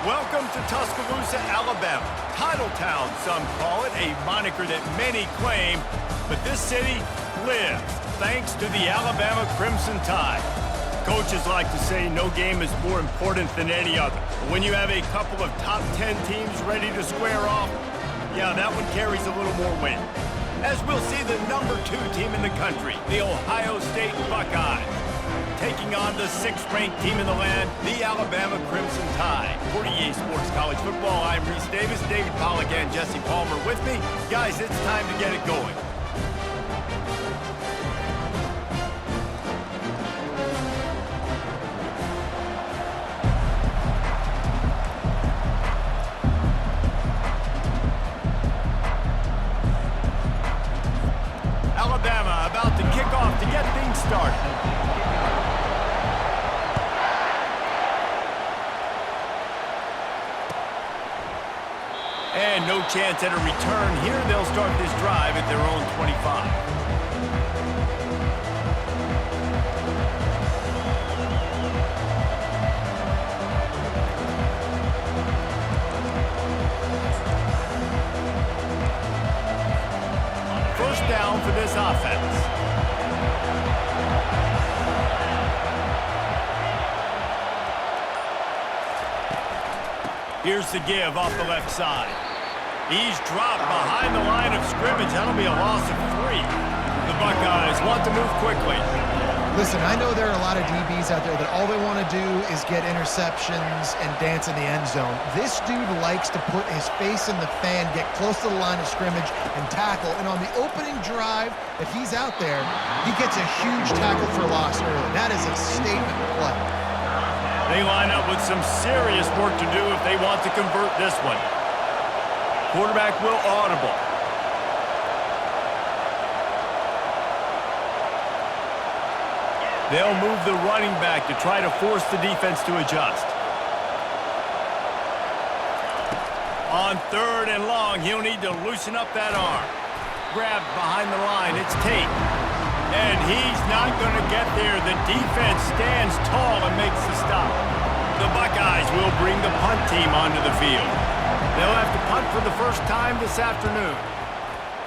Welcome to Tuscaloosa, Alabama. Title Town, some call it, a moniker that many claim, but this city lives thanks to the Alabama Crimson Tide. Coaches like to say no game is more important than any other. But when you have a couple of top 10 teams ready to square off, yeah, that one carries a little more weight. As we'll see the number 2 team in the country, the Ohio State Buckeyes, taking on the 6th-ranked team in the land, the Alabama Crimson Tide. For EA Sports College Football, I'm Reese Davis, David Pollack and Jesse Palmer with me. Guys, it's time to get it going. Alabama about to kick off to get things started. And no chance at a return here. They'll start this drive at their own 25. First down for this offense. Here's the give off the left side. He's dropped behind the line of scrimmage. That'll be a loss of 3. The Buckeyes want to move quickly. Listen, I know there are a lot of DBs out there that all they want to do is get interceptions and dance in the end zone. This dude likes to put his face in the fan, get close to the line of scrimmage, and tackle. And on the opening drive that he's out there, he gets a huge tackle for loss early. That is a statement play. They line up with some serious work to do if they want to convert this one. Quarterback will audible. They'll move the running back to try to force the defense to adjust. On 3rd and long, he'll need to loosen up that arm. Grabbed behind the line, it's Tate. And he's not going to get there. The defense stands tall and makes the stop. The Buckeyes will bring the punt team onto the field. They'll have to punt for the first time this afternoon.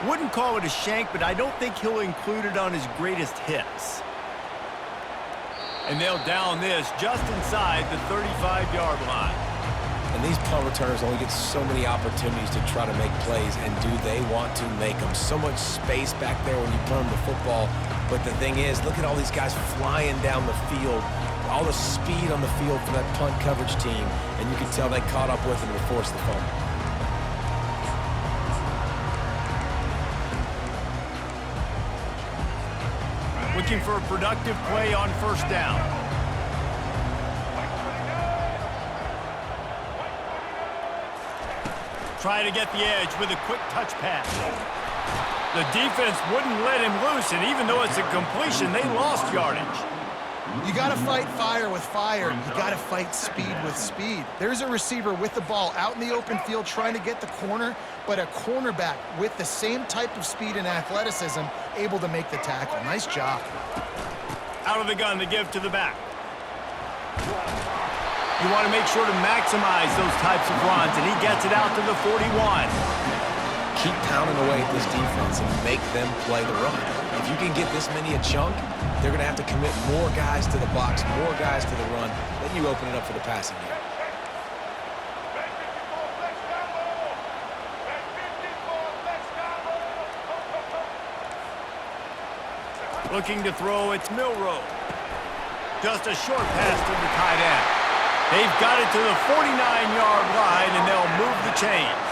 Wouldn't call it a shank, but I don't think he'll include it on his greatest hits. And they'll down this just inside the 35-yard line. And these punt returners only get so many opportunities to try to make plays, and do they want to make them? So much space back there when you punt them the football. But the thing is, look at all these guys flying down the field, all the speed on the field for that punt coverage team, and you can tell they caught up with him to force the fumble. Looking for a productive play on first down. Try to get the edge with a quick touch pass. The defense wouldn't let him loose, and even though it's a completion, they lost yardage. You got to fight fire with fire. You got to fight speed with speed. There's a receiver with the ball out in the open field trying to get the corner, but a cornerback with the same type of speed and athleticism able to make the tackle. Nice job. Out of the gun to give to the back. You want to make sure to maximize those types of runs, and he gets it out to the 41. Keep pounding away at this defense and make them play the run. If you can get this many a chunk, they're going to have to commit more guys to the box, more guys to the run. Then you open it up for the passing game. Looking to throw, it's Milroe. Just a short pass to the tight end. They've got it to the 49-yard line, and they'll move the chains.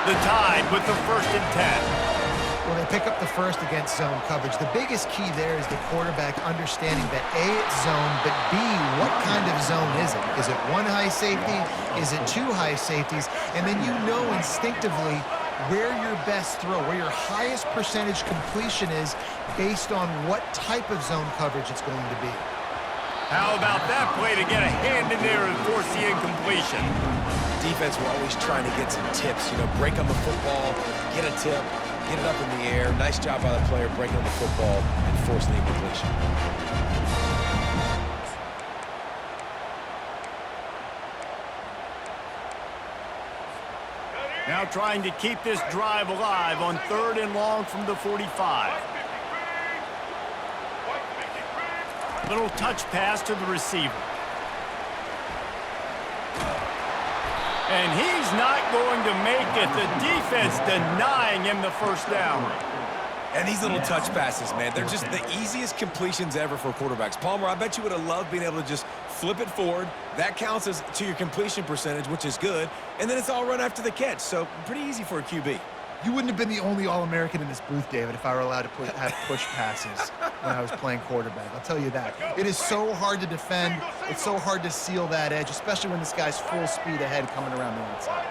The Tide with the 1st and 10. Well, they pick up the first against zone coverage. The biggest key there is the quarterback understanding that A, it's zone, but B, what kind of zone is it? Is it 1 high safety? Is it 2 high safeties? And then you know instinctively where your best throw, where your highest percentage completion is based on what type of zone coverage it's going to be. How about that play to get a hand in there and force the incompletion? Defense were always trying to get some tips, break on the football, get a tip, get it up in the air. Nice job by the player breaking on the football and forcing the incompletion. Now trying to keep this drive alive on 3rd and long from the 45. Little touch pass to the receiver. And he's not going to make it. The defense denying him the first down. And these little touch passes, man, they're just the easiest completions ever for quarterbacks. Palmer, I bet you would have loved being able to just flip it forward. That counts as to your completion percentage, which is good. And then it's all run after the catch. So pretty easy for a QB. You wouldn't have been the only All-American in this booth, David, if I were allowed to have push passes when I was playing quarterback. I'll tell you that. It is so hard to defend. It's so hard to seal that edge, especially when this guy's full speed ahead coming around the outside.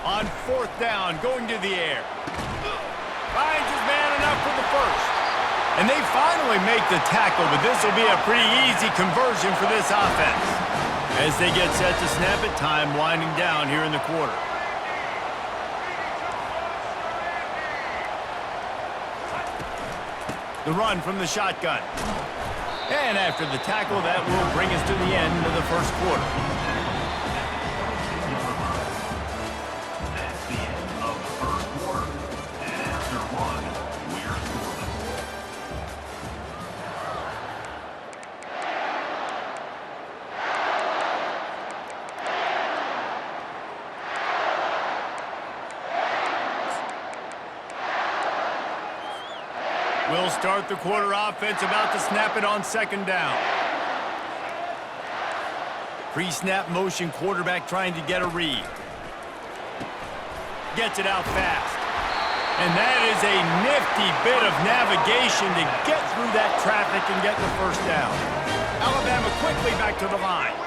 On 4th down, going to the air. Finds his man enough for the first. And they finally make the tackle, but this will be a pretty easy conversion for this offense. As they get set to snap it, time winding down here in the quarter. The run from the shotgun. And after the tackle, that will bring us to the end of the first quarter. That's the end of the first quarter. And after one, we're scoreless. We'll start the quarter offense, about to snap it on 2nd down. Pre-snap motion, quarterback trying to get a read. Gets it out fast. And that is a nifty bit of navigation to get through that traffic and get the first down. Alabama quickly back to the line.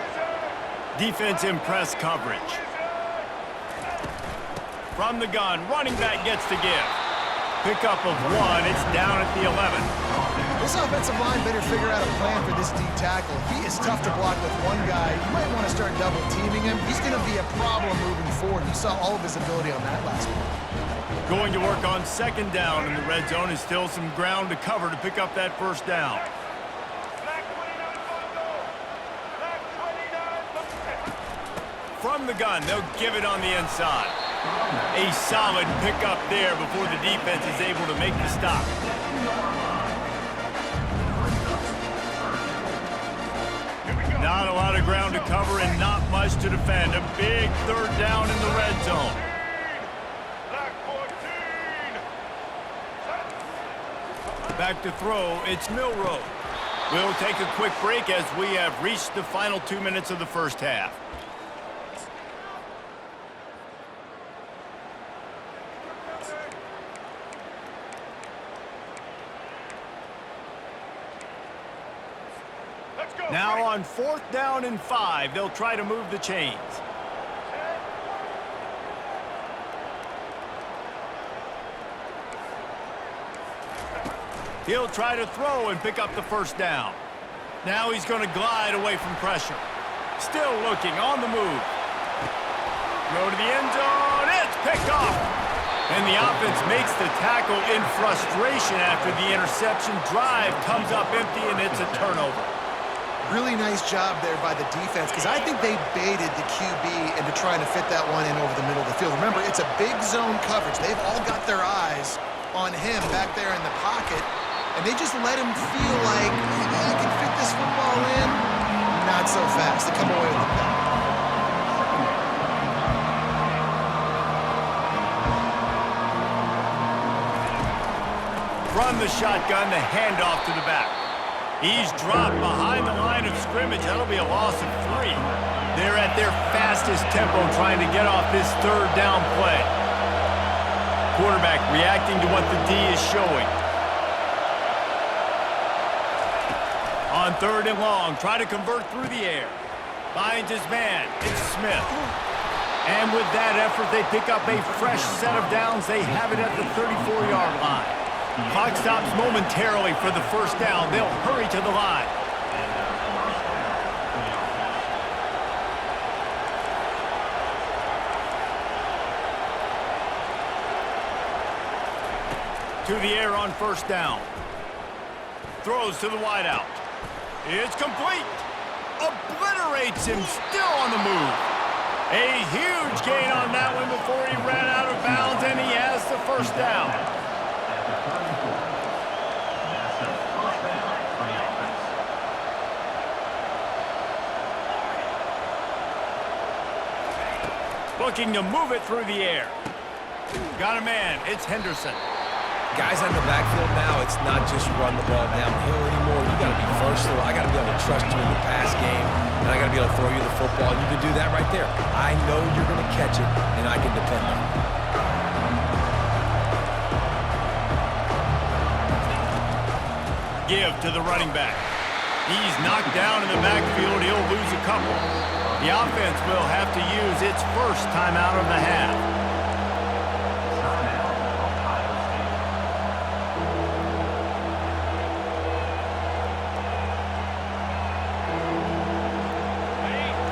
Defense in press coverage. From the gun, running back gets to give. Pickup of 1, it's down at the 11. This offensive line better figure out a plan for this D tackle. He is tough to block with one guy. You might want to start double teaming him. He's going to be a problem moving forward. You saw all of his ability on that last one. Going to work on 2nd down, and the red zone is still some ground to cover to pick up that first down. From the gun, they'll give it on the inside. A solid pickup there before the defense is able to make the stop. Not a lot of ground to cover and not much to defend. A big 3rd down in the red zone. Back to throw, it's Milroe. We'll take a quick break as we have reached the final 2 minutes of the first half. Now on 4th down and 5, they'll try to move the chains. He'll try to throw and pick up the first down. Now he's going to glide away from pressure. Still looking on the move. Throw to the end zone. It's picked off. And the offense makes the tackle in frustration after the interception. Drive comes up empty, and it's a turnover. Really nice job there by the defense, because I think they baited the QB into trying to fit that one in over the middle of the field. Remember, it's a big zone coverage. They've all got their eyes on him back there in the pocket, and they just let him feel like, I can fit this football in. Not so fast. They come away with the pick. From the shotgun, the handoff to the back. He's dropped behind the line of scrimmage. That'll be a loss of 3. They're at their fastest tempo trying to get off this 3rd down play. Quarterback reacting to what the D is showing. On 3rd and long, try to convert through the air. Finds his man. It's Smith. And with that effort, they pick up a fresh set of downs. They have it at the 34-yard line. Clock stops momentarily for the first down. They'll hurry to the line. To the air on 1st down. Throws to the wideout. It's complete. Obliterates him, still on the move. A huge gain on that one before he ran out of bounds, and he has the first down. At the 34. That's a first down for the offense. Looking to move it through the air. Got a man. It's Henderson. Guys on the backfield now, it's not just run the ball downhill anymore. You got to be versatile. I got to be able to trust you in the pass game, and I got to be able to throw you the football. And you can do that right there. I know you're going to catch it, and I can depend on it. Give to the running back. He's knocked down in the backfield. He'll lose a couple. The offense will have to use its first timeout of the half. Timeout, Ohio State.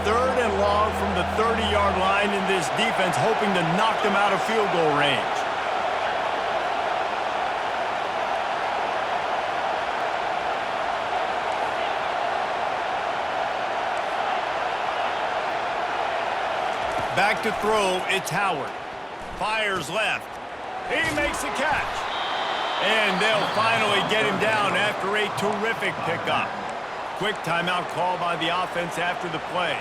Third and long from the 30-yard line in this defense, hoping to knock them out of field goal range. Back to throw, it's Howard. Fires left. He makes a catch. And they'll finally get him down after a terrific pickup. Quick timeout call by the offense after the play.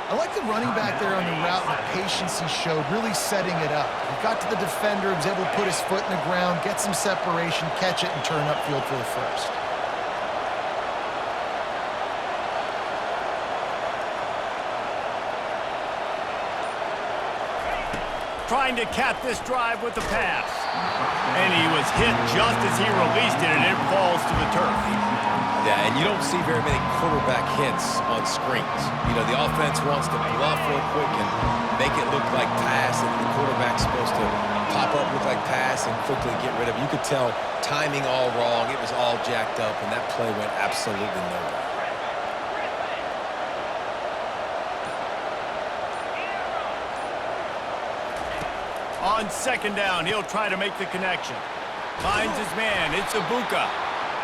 I like the running back there on the route and the patience he showed, really setting it up. He got to the defender, was able to put his foot in the ground, get some separation, catch it, and turn upfield for the first. Trying to cap this drive with the pass. And he was hit just as he released it, and it falls to the turf. Yeah, and you don't see very many quarterback hits on screens. You know, the offense wants to bluff real quick and make it look like pass, and the quarterback's supposed to pop up, look like pass, and quickly get rid of it. You could tell timing all wrong. It was all jacked up, and that play went absolutely nowhere. On second down, he'll try to make the connection. Finds his man. It's Ibuka.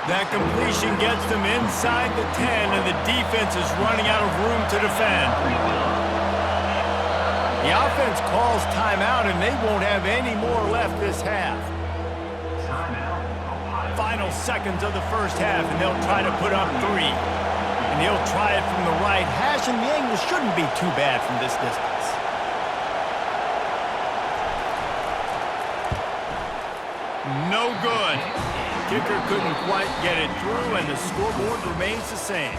That completion gets them inside the 10, and the defense is running out of room to defend. The offense calls timeout, and they won't have any more left this half. Timeout, Ohio Final seconds of the first half, and they'll try to put up 3. And he'll try it from the right hash, and the angle shouldn't be too bad from this distance. No good. Kicker couldn't quite get it through, and the scoreboard remains the same.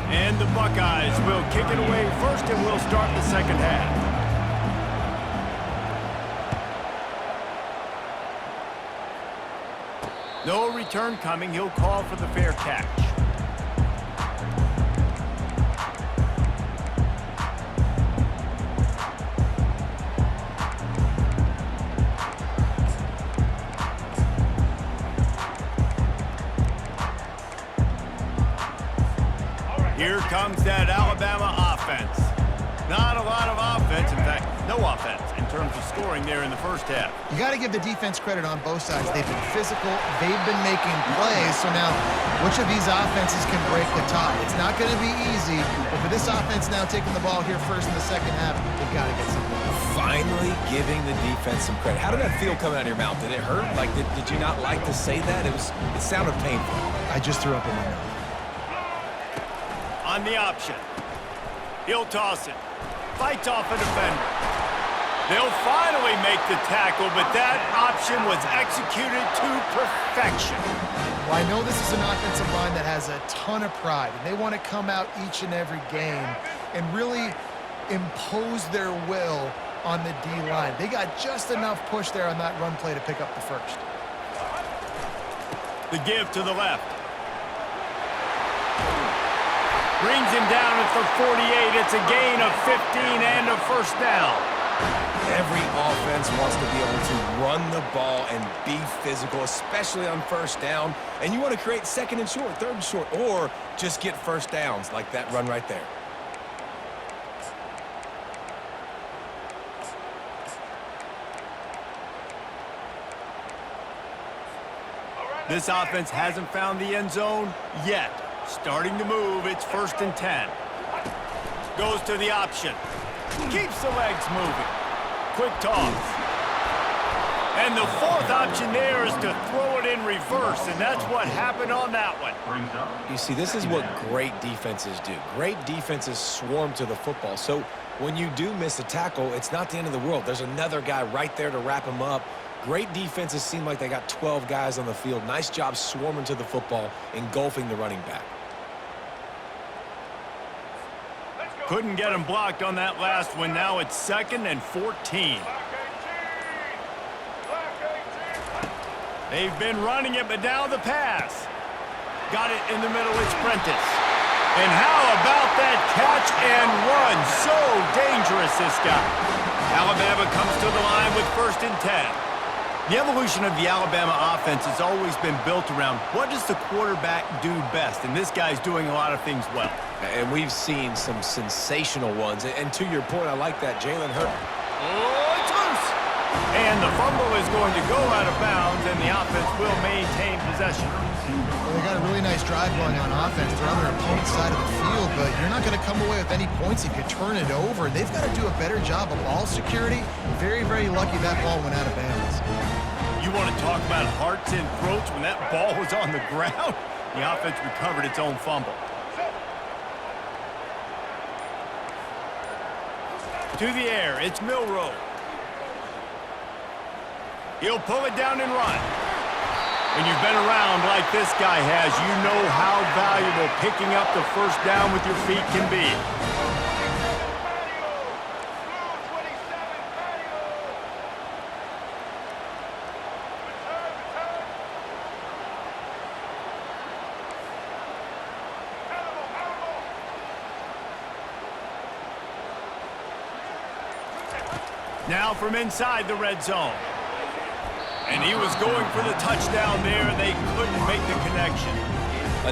And the Buckeyes will kick it away first, and we'll start the second half. No return coming. He'll call for the fair catch. Here comes that Alabama offense. Not a lot of offense, in fact, no offense in terms of scoring there in the first half. You got to give the defense credit on both sides. They've been physical. They've been making plays. So now, which of these offenses can break the tie? It's not going to be easy, but for this offense now taking the ball here first in the second half, they've got to get something done. Finally giving the defense some credit. How did that feel coming out of your mouth? Did it hurt? Like, did you not like to say that? It sounded painful. I just threw up in my mouth. On the option. He'll toss it. Fights off a defender. They'll finally make the tackle, but that option was executed to perfection. Well, I know this is an offensive line that has a ton of pride, and they want to come out each and every game and really impose their will on the D-line. They got just enough push there on that run play to pick up the first. The give to the left. Brings him down at the 48. It's a gain of 15 and a first down. Every offense wants to be able to run the ball and be physical, especially on first down. And you want to create second and short, third and short, or just get first downs like that run right there. This offense hasn't found the end zone yet. Starting to move, it's 1st and 10. Goes to the option. Keeps the legs moving. Quick toss. And the 4th option there is to throw it in reverse, and that's what happened on that one. You see, this is what great defenses do. Great defenses swarm to the football. So when you do miss a tackle, it's not the end of the world. There's another guy right there to wrap him up. Great defenses seem like they got 12 guys on the field. Nice job swarming to the football, engulfing the running back. Couldn't get him blocked on that last one. Now it's 2nd and 14. They've been running it, but now the pass. Got it in the middle, it's Prentice. And how about that catch and run? So dangerous, this guy. Alabama comes to the line with 1st and 10. The evolution of the Alabama offense has always been built around what does the quarterback do best, and this guy's doing a lot of things well. And we've seen some sensational ones. And to your point, I like that. Jalen Hurts. Oh, it's loose. And the fumble is going to go out of bounds, and the offense will maintain possession. Well, they got a really nice drive going on offense. They're on their opponent's side of the field, but you're not going to come away with any points if you turn it over. They've got to do a better job of ball security. Very, very lucky that ball went out of bounds. You want to talk about hearts and throats when that ball was on the ground? The offense recovered its own fumble. To the air, it's Milroe. He'll pull it down and run. When you've been around like this guy has, you know how valuable picking up the 1st down with your feet can be. Now from inside the red zone. And he was going for the touchdown there, and they couldn't make the connection.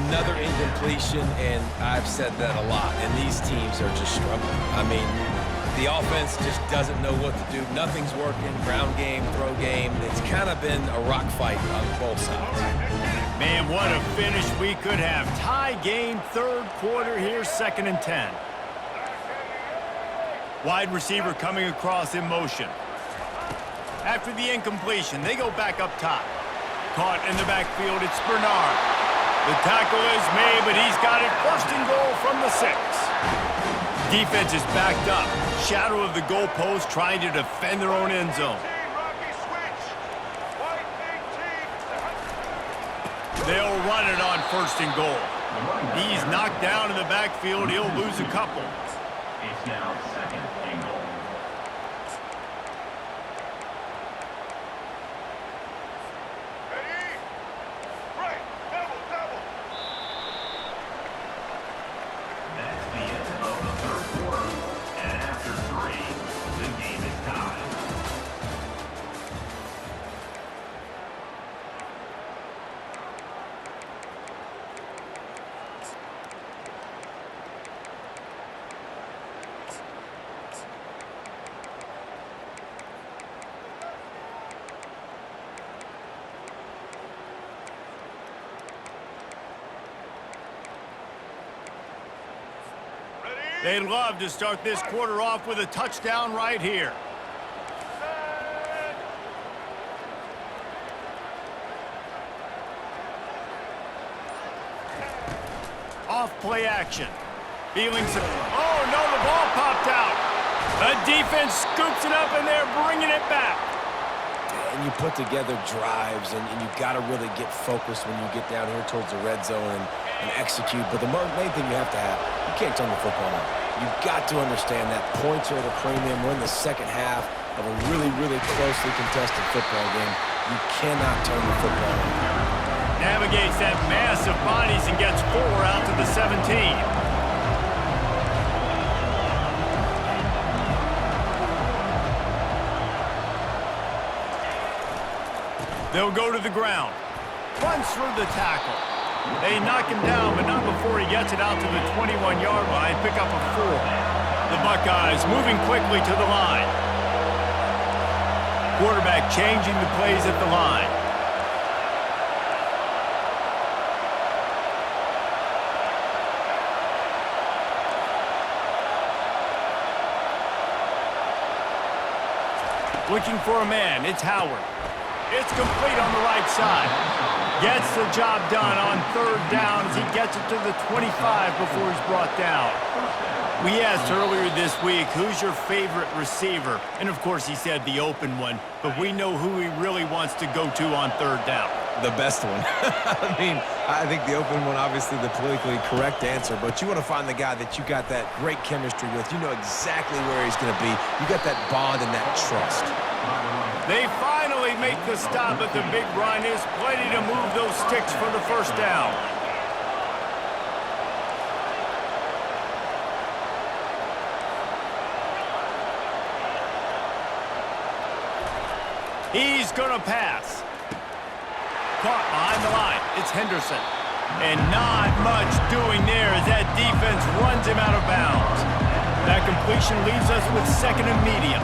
Another incompletion, and I've said that a lot, and these teams are just struggling. I mean, the offense just doesn't know what to do. Nothing's working. Ground game, throw game. It's kind of been a rock fight on both sides. Man, what a finish we could have. Tie game, 3rd quarter here, 2nd and 10. Wide receiver coming across in motion. After the incompletion, they go back up top. Caught in the backfield, it's Bernard. The tackle is made, but he's got it 1st and goal from the 6. Defense is backed up. Shadow of the goalpost trying to defend their own end zone. They'll run it on 1st and goal. He's knocked down in the backfield. He'll lose a couple. It's now 2nd and goal. That's the end of the 3rd quarter. And after 3, the game is tied. They'd love to start this quarter off with a touchdown right here. Off play action. Feeling some... Oh, no, the ball popped out. The defense scoops it up, and they're bringing it back. And you put together drives, and you got to really get focused when you get down here towards the red zone and execute. But the main thing you have to have, you can't turn the football on. You've got to understand that points are at a premium. We're in the 2nd half of a really, really closely contested football game. You cannot turn the football on. Navigates that mass of bodies and gets 4 out to the 17. They'll go to the ground. Runs through the tackle. They knock him down, but not before he gets it out to the 21-yard line. Pick up a 4. The Buckeyes moving quickly to the line. Quarterback changing the plays at the line. Looking for a man, it's Howard. It's complete on the right side. Gets the job done on third down as he gets it to the 25 before he's brought down. We asked earlier this week, who's your favorite receiver? And of course he said the open one, but we know who he really wants to go to on third down. The best one. I mean, I think the open one, obviously the politically correct answer, but you want to find the guy that you got that great chemistry with. You know exactly where he's going to be. You got that bond and that trust. They finally make the stop at the big run. Is plenty to move those sticks for the first down. He's going to pass. Caught behind the line. It's Henderson. And not much doing there as that defense runs him out of bounds. That completion leaves us with second and medium.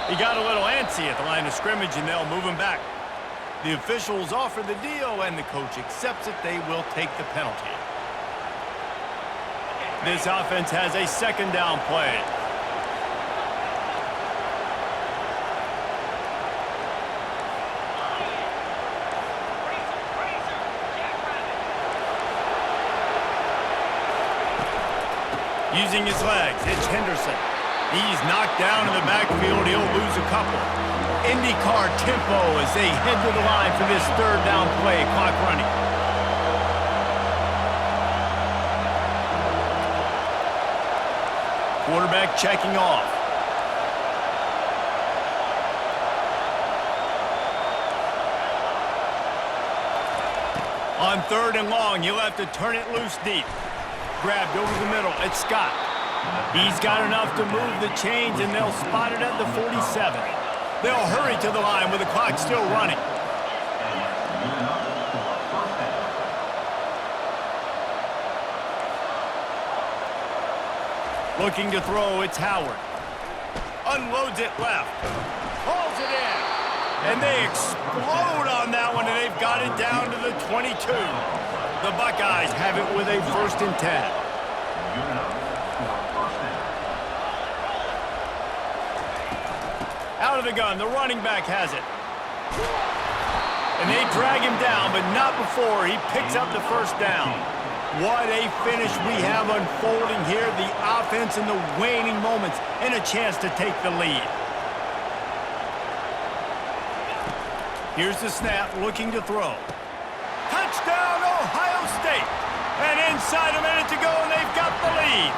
He got a little antsy at the line of scrimmage, and they'll move him back. The officials offer the deal, and the coach accepts it. They will take the penalty. This offense has a second down play. Using his legs, it's Henderson. He's knocked down in the backfield. He'll lose a couple. IndyCar tempo as they head to the line for this third down play. Clock running. Quarterback checking off. On third and long, he'll have to turn it loose deep. Grabbed over the middle. It's Scott. He's got enough to move the chains, and they'll spot it at the 47. They'll hurry to the line with the clock still running. Looking to throw, it's Howard. Unloads it left. Hauls it in. And they explode on that one, and they've got it down to the 22. The Buckeyes have it with a 1st and 10. Out of the gun, the running back has it. And they drag him down, but not before he picks up the first down. What a finish we have unfolding here. The offense in the waning moments and a chance to take the lead. Here's the snap, looking to throw. Touchdown, Ohio State. And inside a minute to go, and they've got the lead.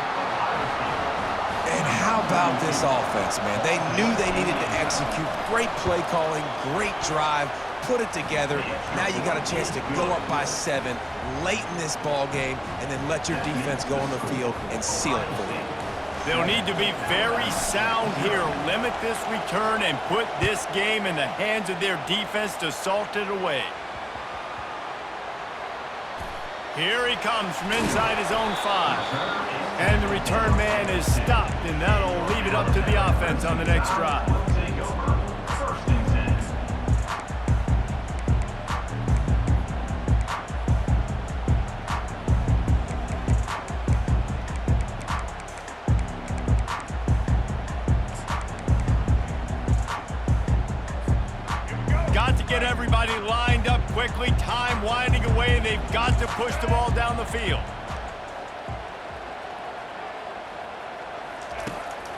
And how about this offense, man? They knew they needed to execute. Great play calling, great drive, put it together. Now you got a chance to go up by 7 late in this ball game and then let your defense go on the field and seal it for you. They'll need to be very sound here. Limit this return and put this game in the hands of their defense to salt it away. Here he comes from inside his own 5. And the return man is stopped, and that'll leave it up to the offense on the next drive. Got to get everybody lined up quickly. Time winding away, and they've got to push the ball down the field.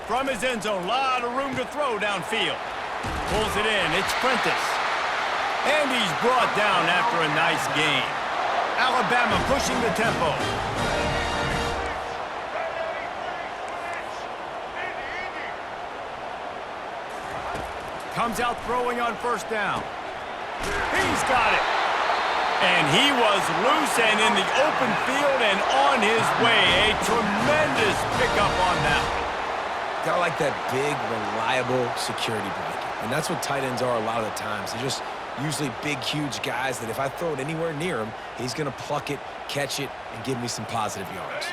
From his end zone, a lot of room to throw downfield. Pulls it in, it's Prentice. And he's brought down after a nice gain. Alabama pushing the tempo. Comes out throwing on first down. He's got it. And he was loose and in the open field and on his way. A tremendous pickup on that. Got like that big, reliable security blanket. And that's what tight ends are a lot of the times. They're just usually big, huge guys that if I throw it anywhere near him, he's going to pluck it, catch it, and give me some positive yards.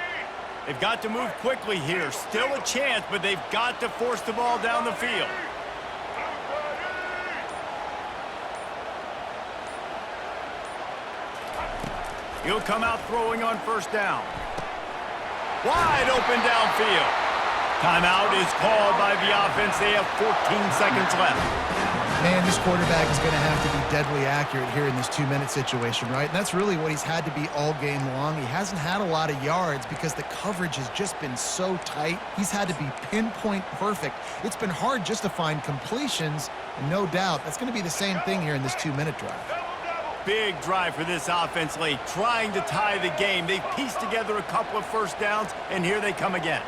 They've got to move quickly here. Still a chance, but they've got to force the ball down the field. He'll come out throwing on first down. Wide open downfield. Timeout is called by the offense. They have 14 seconds left. Man, this quarterback is going to have to be deadly accurate here in this 2-minute situation, right? And that's really what he's had to be all game long. He hasn't had a lot of yards because the coverage has just been so tight. He's had to be pinpoint perfect. It's been hard just to find completions, and no doubt that's going to be the same thing here in this 2-minute drive. Big drive for this offense late, trying to tie the game. They've pieced together a couple of first downs, and here they come again.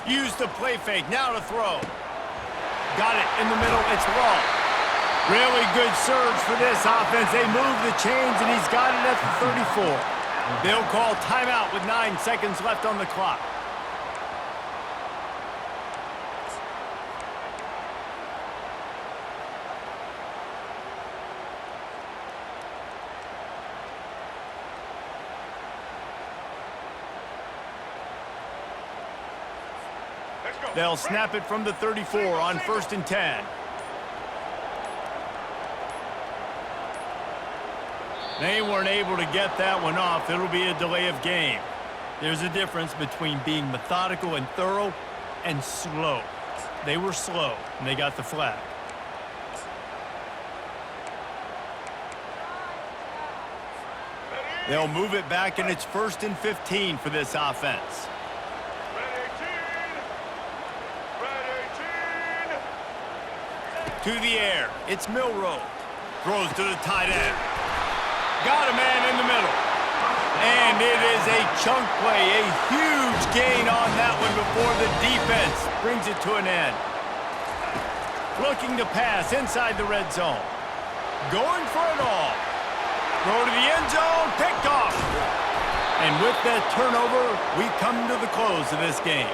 Use the play fake, now to throw. Got it in the middle, it's long. Really good surge for this offense. They move the chains, and he's got it at the 34. They'll call timeout with 9 seconds left on the clock. They'll snap it from the 34 on 1st and 10. They weren't able to get that one off. It'll be a delay of game. There's a difference between being methodical and thorough and slow. They were slow, and they got the flag. They'll move it back, and it's 1st and 15 for this offense. To the air, it's Milroe. Throws to the tight end. Got a man in the middle. And it is a chunk play, a huge gain on that one before the defense brings it to an end. Looking to pass inside the red zone. Going for it all. Throw to the end zone, picked off. And with that turnover, we come to the close of this game.